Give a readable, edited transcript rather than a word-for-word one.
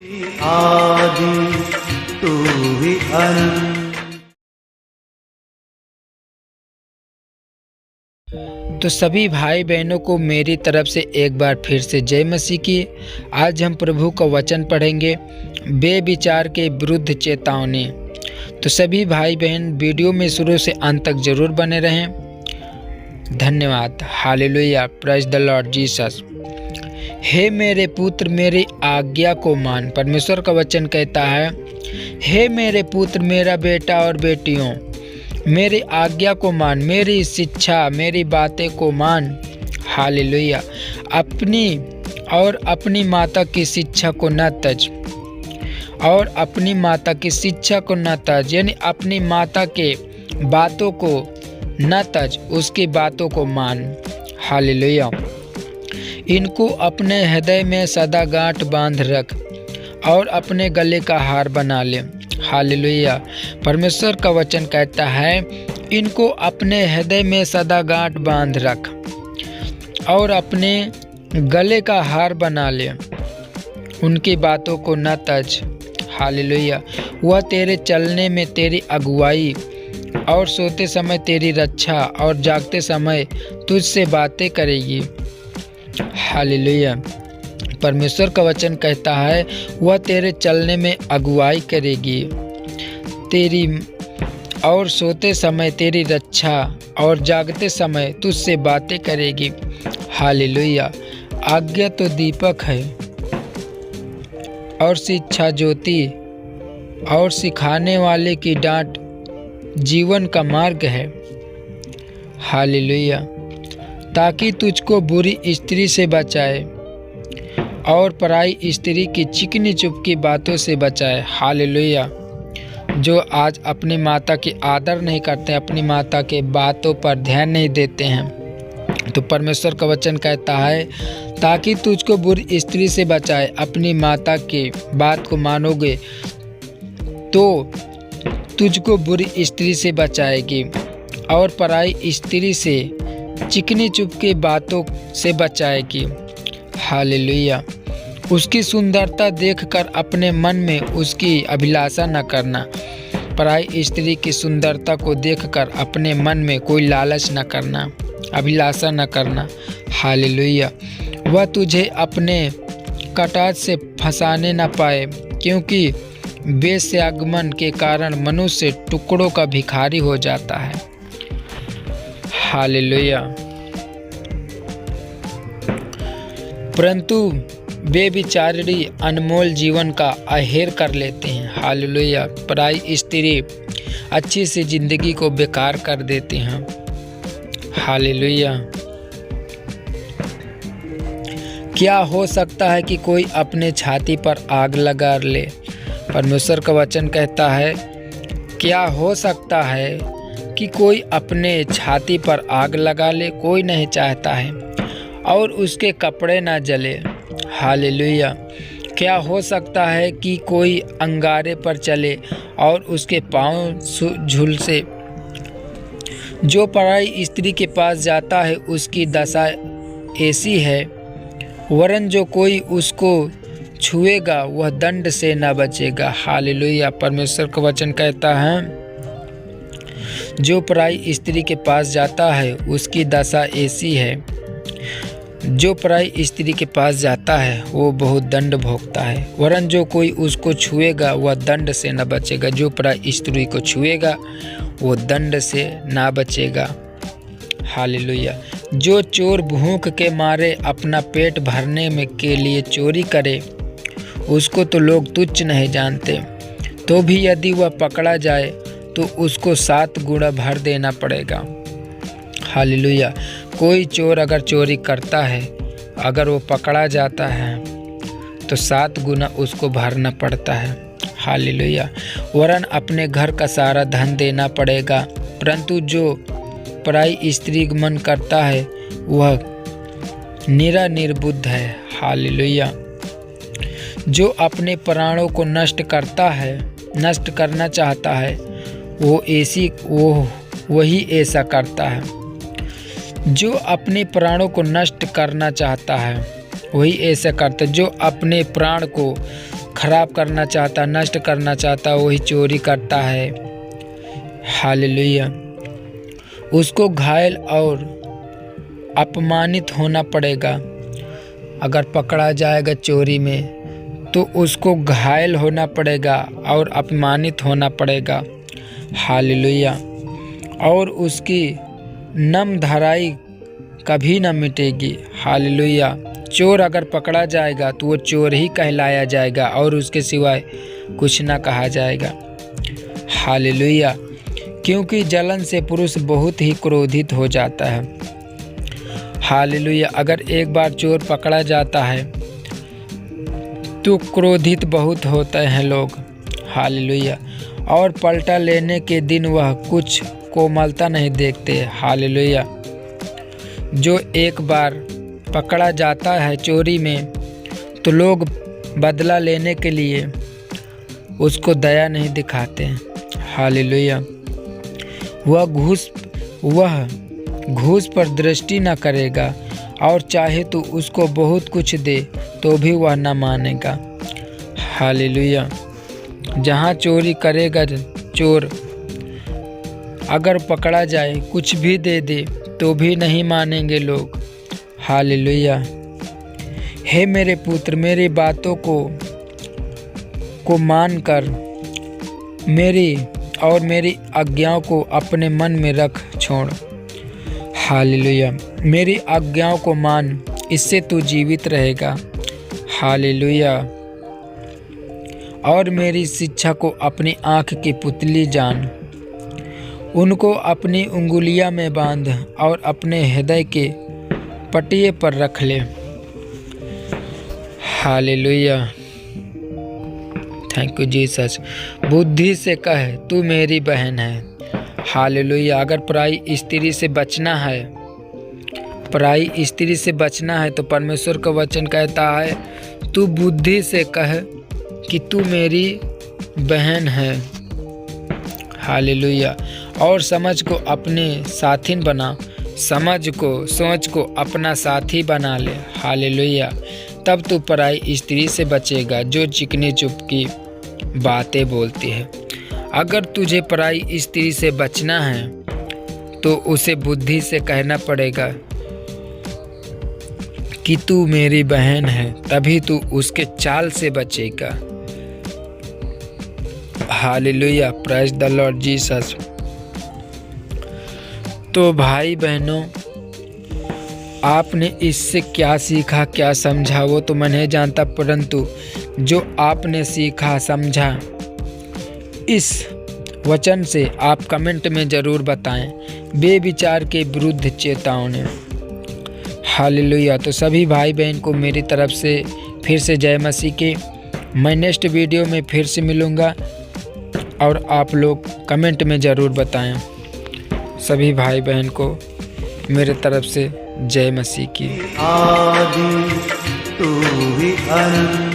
आदि तू ही अनंत। तो सभी भाई बहनों को मेरी तरफ से एक बार फिर से जय मसीह की। आज हम प्रभु का वचन पढ़ेंगे, बेविचार के विरुद्ध चेतावनी। तो सभी भाई बहन वीडियो में शुरू से अंत तक जरूर बने रहें। धन्यवाद। Hallelujah, praise the Lord Jesus. हे मेरे पुत्र, मेरी आज्ञा को मान। परमेश्वर का वचन कहता है, हे मेरे पुत्र, मेरा बेटा और बेटियों, मेरी आज्ञा को मान, मेरी शिक्षा, मेरी बातें को मान। हालेलुया। अपनी माता की शिक्षा को न तज, और अपनी माता की शिक्षा को न तज, यानी अपनी माता के बातों को न तज, उसकी बातों को मान। हालेलुया। इनको अपने हृदय में सदा गांठ बांध रख और अपने गले का हार बना ले। हालेलुया। परमेश्वर का वचन कहता है, इनको अपने हृदय में सदा गांठ बांध रख और अपने गले का हार बना ले, उनकी बातों को न तज। हालेलुया। वह तेरे चलने में तेरी अगुवाई और सोते समय तेरी रक्षा और जागते समय तुझसे बातें करेगी। हालेलुया। परमेश्वर का वचन कहता है, वह तेरे चलने में अगुवाई करेगी, तेरी और सोते समय तेरी रक्षा और जागते समय तुझसे बातें करेगी। हालेलुया। आज्ञा तो दीपक है और शिक्षा ज्योति, और सिखाने वाले की डांट जीवन का मार्ग है। हालेलुया। ताकि तुझको बुरी स्त्री से बचाए और पराई स्त्री की चिकनी चुपकी बातों से बचाए। हालेलुया। जो आज अपनी माता की आदर नहीं करते, अपनी माता के बातों पर ध्यान नहीं देते हैं, तो परमेश्वर का वचन कहता है, ताकि तुझको बुरी स्त्री से बचाए। अपनी माता की बात को मानोगे तो तुझको बुरी स्त्री से बचाएगी और पराई स्त्री से चिकनी चुपके बातों से बचाएगी। हालेलुया। उसकी सुंदरता देखकर अपने मन में उसकी अभिलाषा न करना। पराई स्त्री की सुंदरता को देखकर अपने मन में कोई लालच न करना, अभिलाषा न करना। हालेलुया। वह तुझे अपने कटार से फंसाने न पाए, क्योंकि वेश्यागमन के कारण मनुष्य टुकड़ों का भिखारी हो जाता है। हालेलुया। परंतु बेविचारी अनमोल जीवन का अहेर कर लेते हैं। हालेलुया। पराई स्त्री अच्छी सी जिंदगी को बेकार कर देते हैं। हालेलुया। क्या हो सकता है कि कोई अपने छाती पर आग लगा ले? परमेश्वर का वचन कहता है, क्या हो सकता है कि कोई अपने छाती पर आग लगा ले? कोई नहीं चाहता है, और उसके कपड़े ना जले। हालेलुया। क्या हो सकता है कि कोई अंगारे पर चले और उसके पांव झुलसे? जो पराई स्त्री के पास जाता है उसकी दशा ऐसी है, वरन जो कोई उसको छुएगा वह दंड से न बचेगा। हालेलुया। परमेश्वर का वचन कहता है, जो पराई स्त्री के पास जाता है उसकी दशा ऐसी है, जो पराई स्त्री के पास जाता है वो बहुत दंड भोगता है, वरन जो कोई उसको छुएगा वह दंड से न बचेगा। जो पराई स्त्री को छुएगा वो दंड से ना बचेगा। हालेलुया। जो चोर भूख के मारे अपना पेट भरने में के लिए चोरी करे, उसको तो लोग तुच्छ नहीं जानते, तो भी यदि वह पकड़ा जाए तो उसको 7 गुना भर देना पड़ेगा। हालेलुया। कोई चोर अगर चोरी करता है, अगर वो पकड़ा जाता है तो 7 गुना उसको भरना पड़ता है। हालेलुया। वरन अपने घर का सारा धन देना पड़ेगा। परंतु जो पराई स्त्री मन करता है वह निरा निर्बुद्ध है। हालेलुया। जो अपने प्राणों को नष्ट करना चाहता है, वही ऐसा करता है। जो अपने प्राणों को नष्ट करना चाहता है वही ऐसा करता है। जो अपने प्राण को खराब करना चाहता, नष्ट करना चाहता, वही चोरी करता है। हालेलुया। उसको घायल और अपमानित होना पड़ेगा। अगर पकड़ा जाएगा चोरी में तो उसको घायल होना पड़ेगा और अपमानित होना पड़ेगा। हालेलुया। और उसकी नामधराई कभी न मिटेगी। हालेलुया। चोर अगर पकड़ा जाएगा तो वो चोर ही कहलाया जाएगा और उसके सिवाय कुछ न कहा जाएगा। हालेलुया। क्योंकि जलन से पुरुष बहुत ही क्रोधित हो जाता है। हालेलुया। अगर एक बार चोर पकड़ा जाता है तो क्रोधित बहुत होते हैं लोग। हालेलुया। और पलटा लेने के दिन वह कुछ कोमलता नहीं देखते। हालेलुया। जो एक बार पकड़ा जाता है चोरी में तो लोग बदला लेने के लिए उसको दया नहीं दिखाते हैं। हालेलुया। वह घूस पर दृष्टि न करेगा और चाहे तो उसको बहुत कुछ दे तो भी वह न मानेगा। हालेलुया। जहाँ चोरी करेगा चोर अगर पकड़ा जाए कुछ भी दे दे तो भी नहीं मानेंगे लोग। हालेलुया। हे मेरे पुत्र, मेरी बातों को मानकर मेरी आज्ञाओं को अपने मन में रख छोड़। हालेलुया। मेरी आज्ञाओं को मान, इससे तू जीवित रहेगा। हालेलुया। और मेरी शिक्षा को अपनी आँख की पुतली जान, उनको अपनी उंगलियां में बांध और अपने हृदय के पटिये पर रख ले। हालेलुया। Thank you Jesus. बुद्धि से कह तू मेरी बहन है। हालेलुया। अगर पराई स्त्री से बचना है तो परमेश्वर का वचन कहता है तू बुद्धि से कह कि तू मेरी बहन है। हालेलुया। और समझ को अपने साथी बना, सोच को अपना साथी बना ले। हालेलुया। तब तू पराई स्त्री से बचेगा जो चिकनी चुपकी बातें बोलती है। अगर तुझे पराई स्त्री से बचना है तो उसे बुद्धि से कहना पड़ेगा कि तू मेरी बहन है, तभी तू उसके चाल से बचेगा। Hallelujah. Praise the Lord Jesus. तो भाई बहनों, आपने इससे क्या सीखा, क्या समझा वो तो मैं नहीं जानता, परंतु जो आपने सीखा समझा इस वचन से आप कमेंट में ज़रूर बताएं। बेविचार के विरुद्ध चेतावनी। हालेलुया। तो सभी भाई बहन को मेरी तरफ से फिर से जय मसीह के। मैं नेक्स्ट वीडियो में फिर से मिलूँगा और आप लोग कमेंट में ज़रूर बताएं। सभी भाई बहन को मेरे तरफ से जय मसीह की। आदि तू ही अंत।